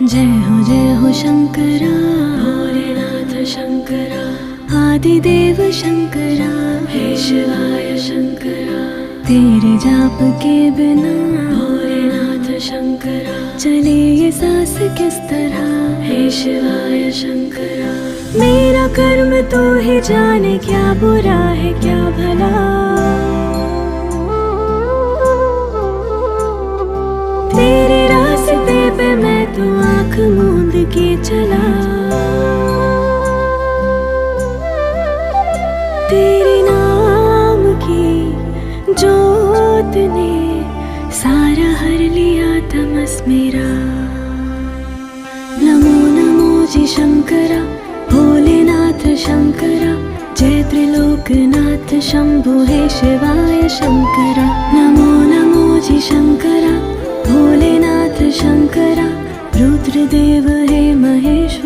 जय हो शंकरा, भोलेनाथ शंकरा, आदिदेव शंकरा, हे शिवाय शंकरा। तेरे जाप के बिना भोलेनाथ शंकरा चले ये सांस किस तरह, हे शिवाय शंकरा। मेरा कर्म तो ही जाने, क्या बुरा है क्या भला। तेरे रास्ते पे मैं तो आँख मूंद के चला। तेरे नाम की जोत ने सारा हर लिया तमस मेरा। नमो नमो जी शंकरा, भोलेनाथ शंकरा, जय त्रिलोकनाथ शंभो हे शिवाय शंकरा। नमो नमो जी शंकरा, भोलेनाथ शंकरा, रुद्रदेव हे महेश।